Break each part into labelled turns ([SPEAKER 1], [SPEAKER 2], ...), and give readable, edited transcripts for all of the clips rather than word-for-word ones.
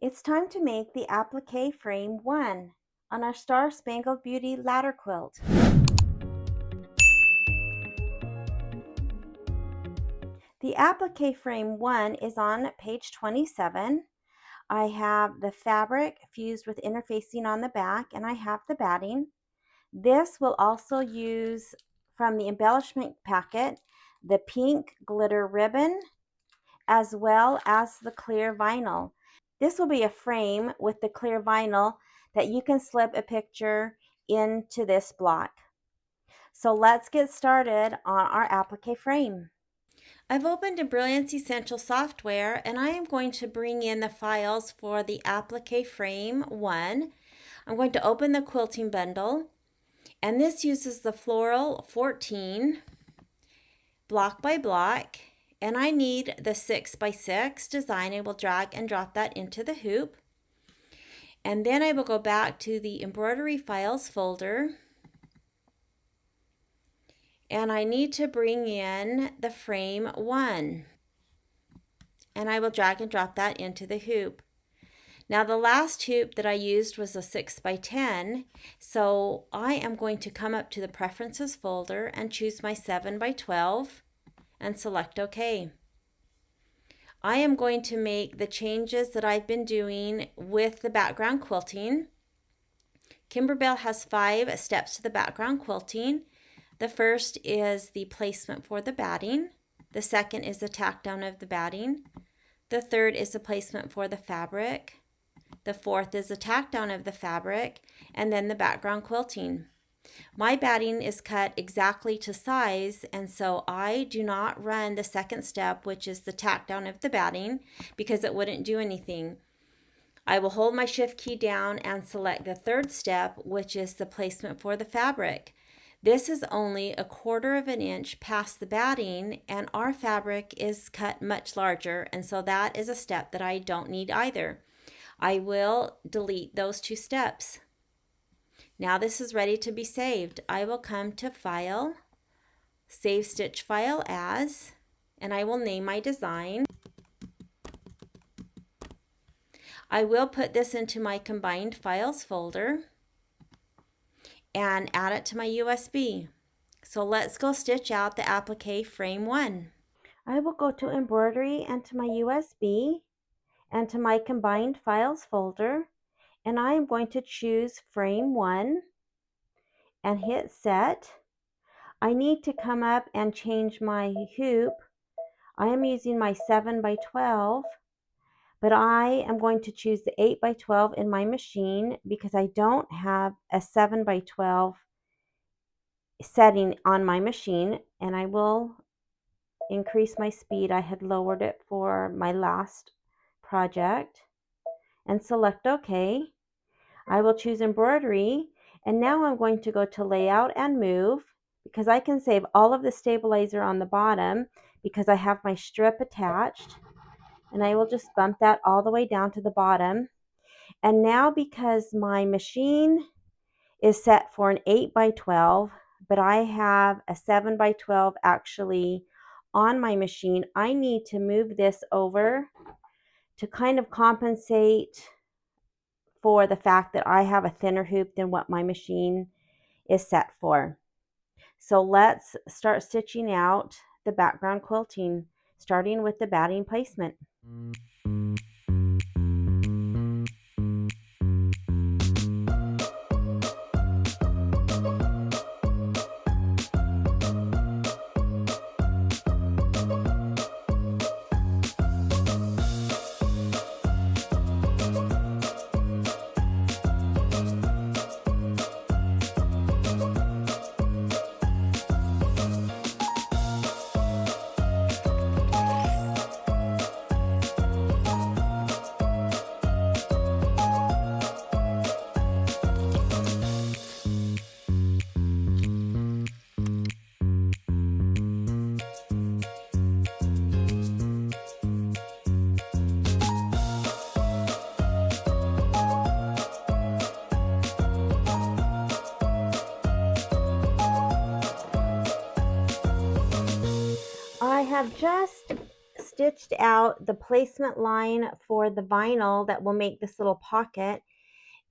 [SPEAKER 1] It's time to make the applique frame 1 on our Star-Spangled Beauty ladder quilt. The applique frame 1 is on page 27. I have the fabric fused with interfacing on the back, and I have the batting. This will also use from the embellishment packet the pink glitter ribbon as well as the clear vinyl. This will be a frame with the clear vinyl that you can slip a picture into this block. So let's get started on our applique frame. I've opened Embroidery Essential software, and I am going to bring in the files for the applique frame 1. I'm going to open the quilting bundle, and this uses the floral 14 block by block, and I need the 6x6 design. I will drag and drop that into the hoop, and then I will go back to the embroidery files folder, and I need to bring in the frame 1, and I will drag and drop that into the hoop. Now the last hoop that I used was a 6x10, so I am going to come up to the preferences folder and choose my 7x12 and select OK. I am going to make the changes that I've been doing with the background quilting. Kimberbell has 5 steps to the background quilting. The first is the placement for the batting. The second is the tack down of the batting. The third is the placement for the fabric. The fourth is the tack down of the fabric, and then the background quilting. My batting is cut exactly to size, and so I do not run the second step, which is the tack down of the batting, because it wouldn't do anything. I will hold my shift key down and select the third step, which is the placement for the fabric. This is only 1/4 of an inch past the batting, and our fabric is cut much larger, and so that is a step that I don't need either. I will delete those 2 steps. Now this is ready to be saved. I will come to File, Save Stitch File As, and I will name my design. I will put this into my Combined Files folder and add it to my USB. So let's go stitch out the applique frame 1. I will go to Embroidery and to my USB and to my Combined Files folder, and I am going to choose frame 1 and hit set. I need to come up and change my hoop. I am using my 7x12, but I am going to choose the 8x12 in my machine because I don't have a 7x12 setting on my machine, and I will increase my speed. I had lowered it for my last project and select OK. I will choose embroidery, and now I'm going to go to layout and move because I can save all of the stabilizer on the bottom because I have my strip attached, and I will just bump that all the way down to the bottom. And now because my machine is set for an 8x12, but I have a 7x12 actually on my machine, I need to move this over to kind of compensate for the fact that I have a thinner hoop than what my machine is set for. So let's start stitching out the background quilting, starting with the batting placement. I have just stitched out the placement line for the vinyl that will make this little pocket.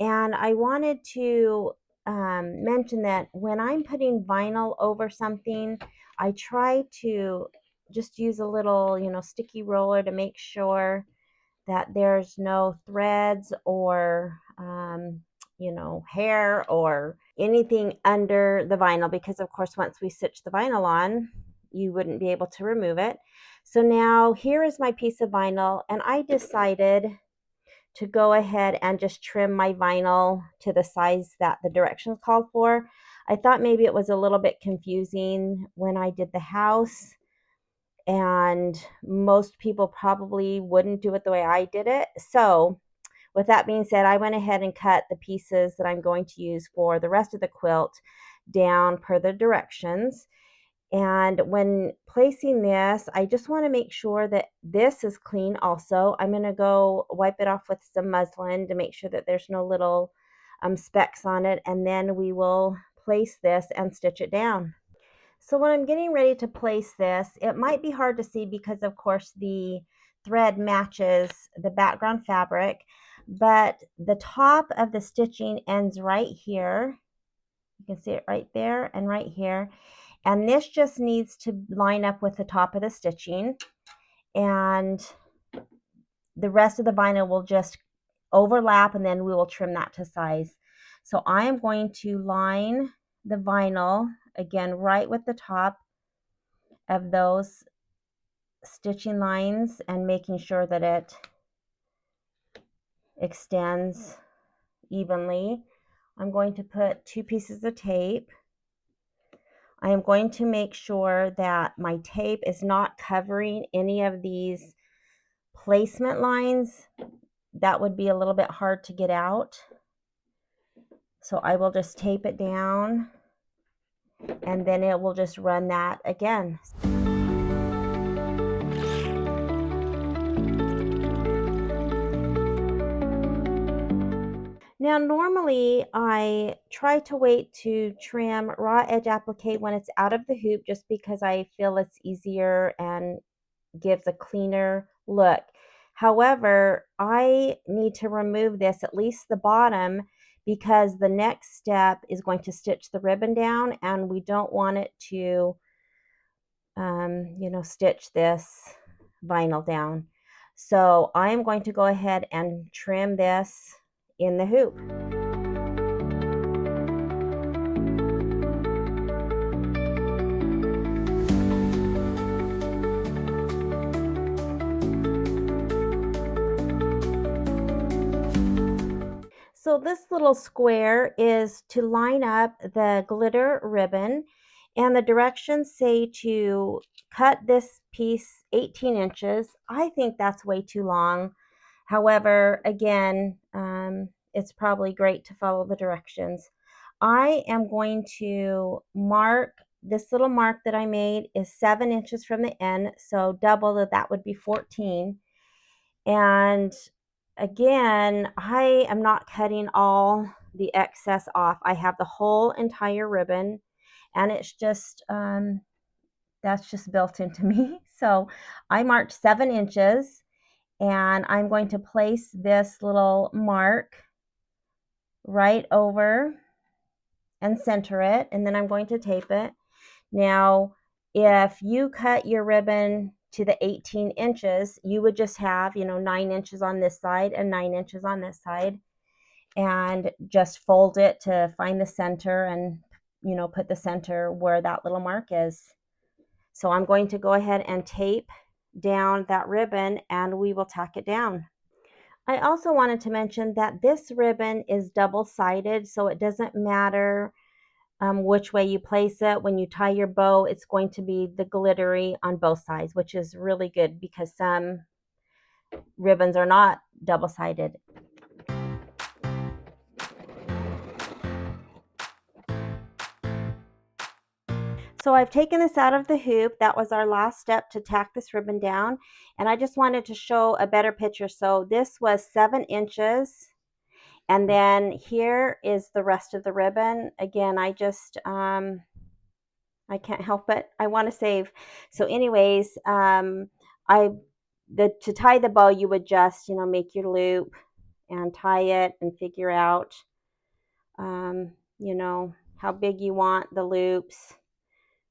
[SPEAKER 1] And I wanted to mention that when I'm putting vinyl over something, I try to just use a little, sticky roller to make sure that there's no threads or, hair or anything under the vinyl, because of course, once we stitch the vinyl on, you wouldn't be able to remove it. So now here is my piece of vinyl, and I decided to go ahead and just trim my vinyl to the size that the directions called for. I thought maybe it was a little bit confusing when I did the house, and most people probably wouldn't do it the way I did it. So with that being said, I went ahead and cut the pieces that I'm going to use for the rest of the quilt down per the directions. And when placing this, I just want to make sure that this is clean also. I'm going to go wipe it off with some muslin to make sure that there's no little specks on it. And then we will place this and stitch it down. So when I'm getting ready to place this, it might be hard to see because of course the thread matches the background fabric, but the top of the stitching ends right here. You can see it right there and right here. And this just needs to line up with the top of the stitching, and the rest of the vinyl will just overlap, and then we will trim that to size. So I am going to line the vinyl again right with the top of those stitching lines and making sure that it extends evenly. I'm going to put 2 pieces of tape. I am going to make sure that my tape is not covering any of these placement lines. That would be a little bit hard to get out. So I will just tape it down, and then it will just run that again. Now, normally I try to wait to trim raw edge applique when it's out of the hoop, just because I feel it's easier and gives a cleaner look. However, I need to remove this, at least the bottom, because the next step is going to stitch the ribbon down, and we don't want it to, stitch this vinyl down. So I am going to go ahead and trim this in the hoop. So this little square is to line up the glitter ribbon, and the directions say to cut this piece 18 inches. I think that's way too long. However, again, it's probably great to follow the directions. I am going to mark, this little mark that I made is 7 inches from the end, so double that would be 14. And again, I am not cutting all the excess off. I have the whole entire ribbon, and it's just, that's just built into me. So I marked 7 inches, and I'm going to place this little mark right over and center it, and then I'm going to tape it. Now, if you cut your ribbon to the 18 inches, you would just have, 9 inches on this side and 9 inches on this side, and just fold it to find the center and, put the center where that little mark is. So I'm going to go ahead and tape down that ribbon, and we will tack it down. I also wanted to mention that this ribbon is double-sided, so it doesn't matter which way you place it. When you tie your bow, it's going to be the glittery on both sides, which is really good because some ribbons are not double-sided. So I've taken this out of the hoop. That was our last step to tack this ribbon down. And I just wanted to show a better picture. So this was 7 inches. And then here is the rest of the ribbon. Again, I just, I can't help it. I want to save. So anyways, I to tie the bow, you would just, you know, make your loop and tie it and figure out, you know, how big you want the loops.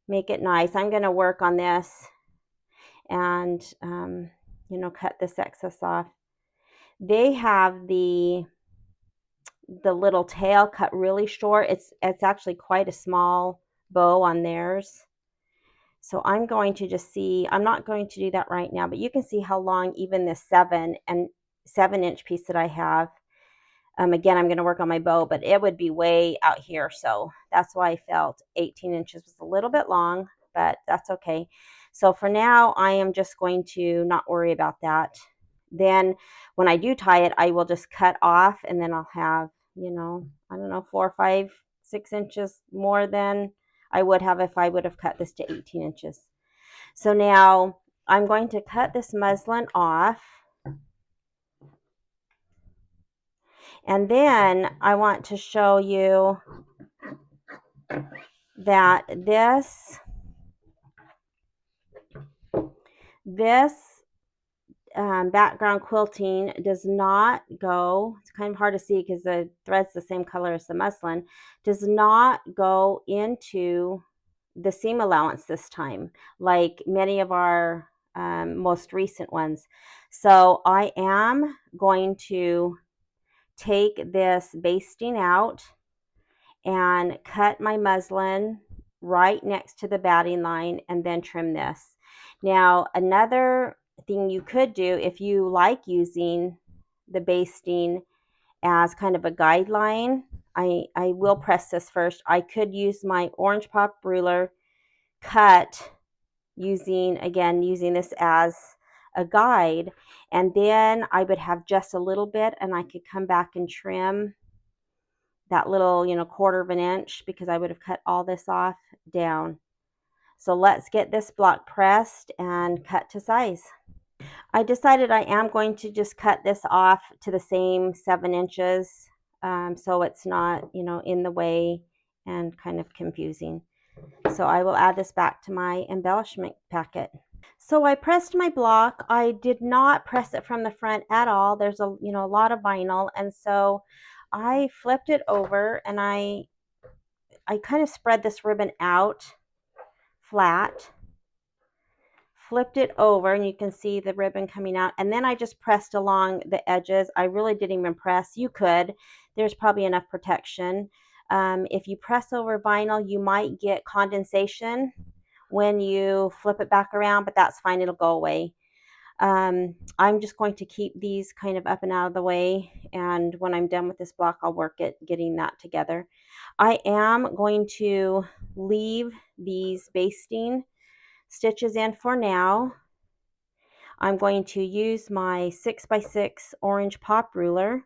[SPEAKER 1] Make it nice. I'm going to work on this and, you know, cut this excess off. They have the little tail cut really short. It's actually quite a small bow on theirs. So I'm going to just see, I'm not going to do that right now, but you can see how long even this 7-inch piece that I have. Again, I'm going to work on my bow, but it would be way out here. So that's why I felt 18 inches was a little bit long, but that's okay. So for now, I am just going to not worry about that. Then when I do tie it, I will just cut off, and then I'll have, you know, I don't know, 4, 5, 6 inches more than I would have if I would have cut this to 18 inches. So now I'm going to cut this muslin off. And then I want to show you that this background quilting does not go, it's kind of hard to see because the thread's the same color as the muslin, does not go into the seam allowance this time, like many of our most recent ones. So I am going to take this basting out and cut my muslin right next to the batting line and then trim this. Now, another thing you could do if you like using the basting as kind of a guideline, I will press this first. I could use my orange pop ruler, cut using this as a guide, and then I would have just a little bit and I could come back and trim that little, you know, 1/4 of an inch, because I would have cut all this off down. So let's get this block pressed and cut to size. I decided I am going to just cut this off to the same 7 inches, so it's not, you know, in the way and kind of confusing. So I will add this back to my embellishment packet. So I pressed my block. I did not press it from the front at all. There's a, you know, a lot of vinyl, and so I flipped it over and I kind of spread this ribbon out flat, flipped it over, and you can see the ribbon coming out, and then I just pressed along the edges. I really didn't even press. You could. There's probably enough protection. If you press over vinyl, you might get condensation when you flip it back around, but that's fine. It'll go away. I'm just going to keep these kind of up and out of the way, and when I'm done with this block, I'll work at getting that together. I am going to leave these basting stitches in for now. I'm going to use my 6x6 orange pop ruler,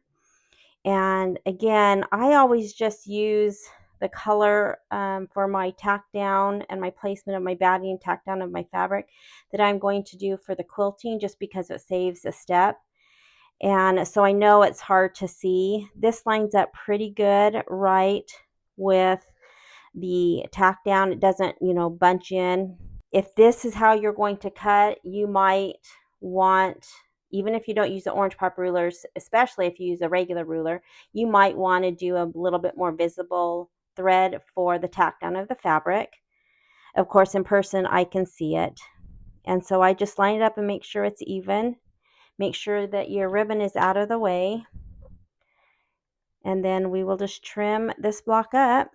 [SPEAKER 1] and again, I always just use the color for my tack down and my placement of my batting, tack down of my fabric that I'm going to do for the quilting, just because it saves a step. And so I know it's hard to see. This lines up pretty good right with the tack down. It doesn't, you know, bunch in. If this is how you're going to cut, you might want, even if you don't use the orange pop rulers, especially if you use a regular ruler, you might want to do a little bit more visible thread for the tack down of the fabric. Of course, in person, I can see it. And so I just line it up and make sure it's even. Make sure that your ribbon is out of the way. And then we will just trim this block up.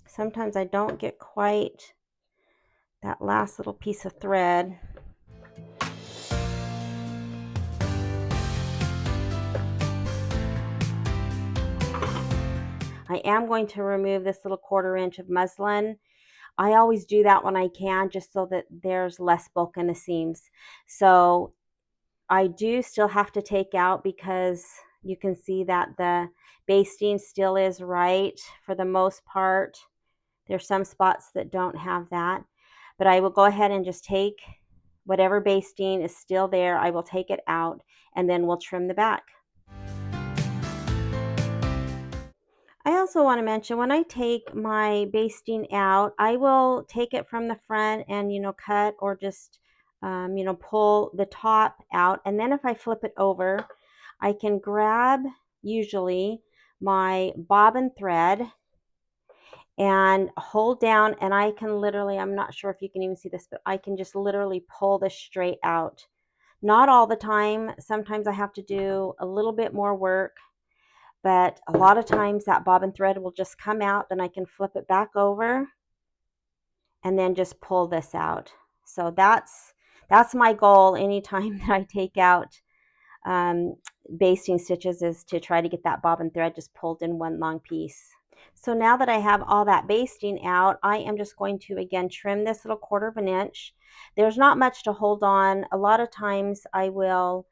[SPEAKER 1] Sometimes I don't get quite that last little piece of thread. I am going to remove this little 1/4 inch of muslin. I always do that when I can, just so that there's less bulk in the seams. So I do still have to take out, because you can see that the basting still is right for the most part. There's some spots that don't have that, but I will go ahead and just take whatever basting is still there. I will take it out, and then we'll trim the back. I also want to mention when I take my basting out, I will take it from the front and, cut or just, pull the top out. And then if I flip it over, I can grab usually my bobbin thread and hold down, and I can literally, I'm not sure if you can even see this, but I can just literally pull this straight out. Not all the time. Sometimes I have to do a little bit more work, but a lot of times that bobbin thread will just come out, then I can flip it back over and then just pull this out. So that's my goal anytime that I take out basting stitches, is to try to get that bobbin thread just pulled in one long piece. So now that I have all that basting out, I am just going to again trim this little 1/4 of an inch. There's not much to hold on. A lot of times I will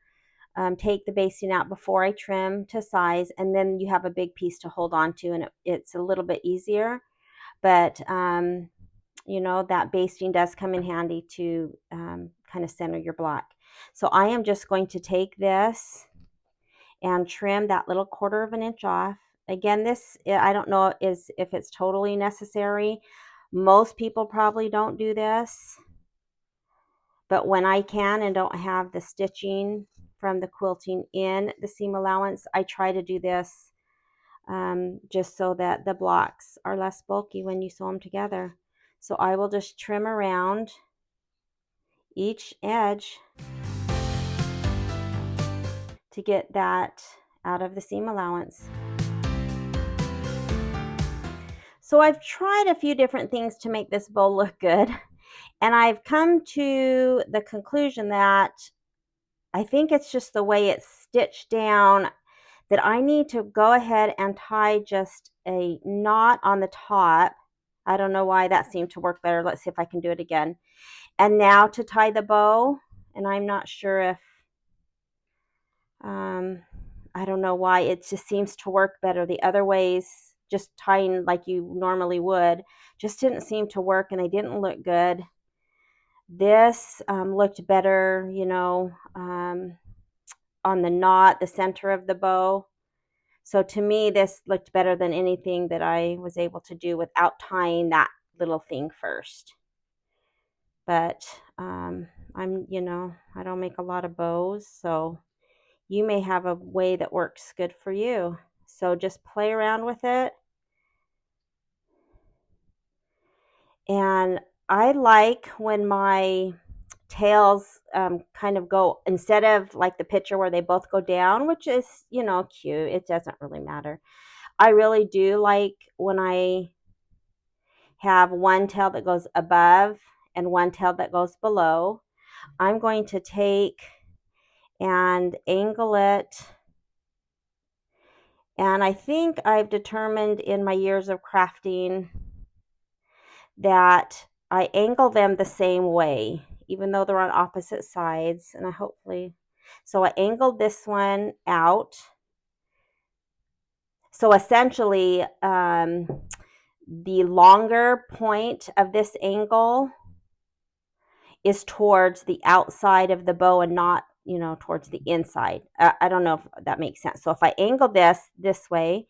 [SPEAKER 1] take the basting out before I trim to size, and then you have a big piece to hold on to, and it's a little bit easier. But that basting does come in handy to kind of center your block. So I am just going to take this and trim that little 1/4 of an inch off. Again, this, I don't know if it's totally necessary. Most people probably don't do this, but when I can and don't have the stitching from the quilting in the seam allowance, I try to do this just so that the blocks are less bulky when you sew them together. So I will just trim around each edge to get that out of the seam allowance. So I've tried a few different things to make this bow look good, and I've come to the conclusion that I think it's just the way it's stitched down, that I need to go ahead and tie just a knot on the top. I don't know why that seemed to work better. Let's see if I can do it again. And now to tie the bow, and I'm not sure if, I don't know why, it just seems to work better. The other ways, just tying like you normally would, just didn't seem to work, and they didn't look good. This looked better, on the knot, the center of the bow. So to me, this looked better than anything that I was able to do without tying that little thing first. But I don't make a lot of bows, so you may have a way that works good for you. So just play around with it. And I like when my tails kind of go, instead of like the picture where they both go down, which is, cute. It doesn't really matter. I really do like when I have one tail that goes above and one tail that goes below. I'm going to take and angle it. And I think I've determined in my years of crafting that I angle them the same way, even though they're on opposite sides. And so I angled this one out. So essentially, the longer point of this angle is towards the outside of the bow and not, towards the inside. I don't know if that makes sense. So if I angle this way,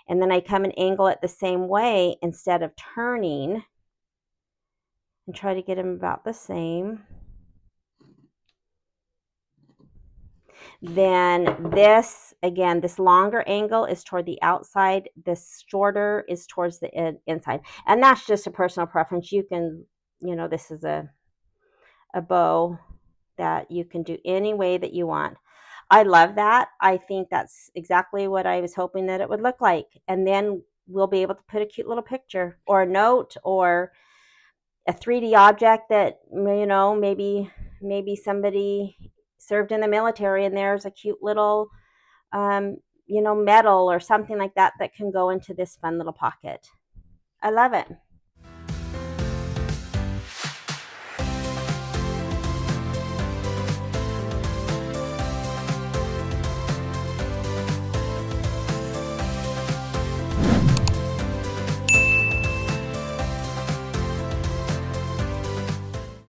[SPEAKER 1] and then I come and angle it the same way instead of turning, and try to get them about the same, then this, again, this longer angle is toward the outside, this shorter is towards the inside. And that's just a personal preference. You can, this is a bow that you can do any way that you want. I love that. I think that's exactly what I was hoping that it would look like. And then we'll be able to put a cute little picture or a note or a 3D object that, maybe somebody served in the military and there's a cute little, medal or something like that that can go into this fun little pocket. I love it.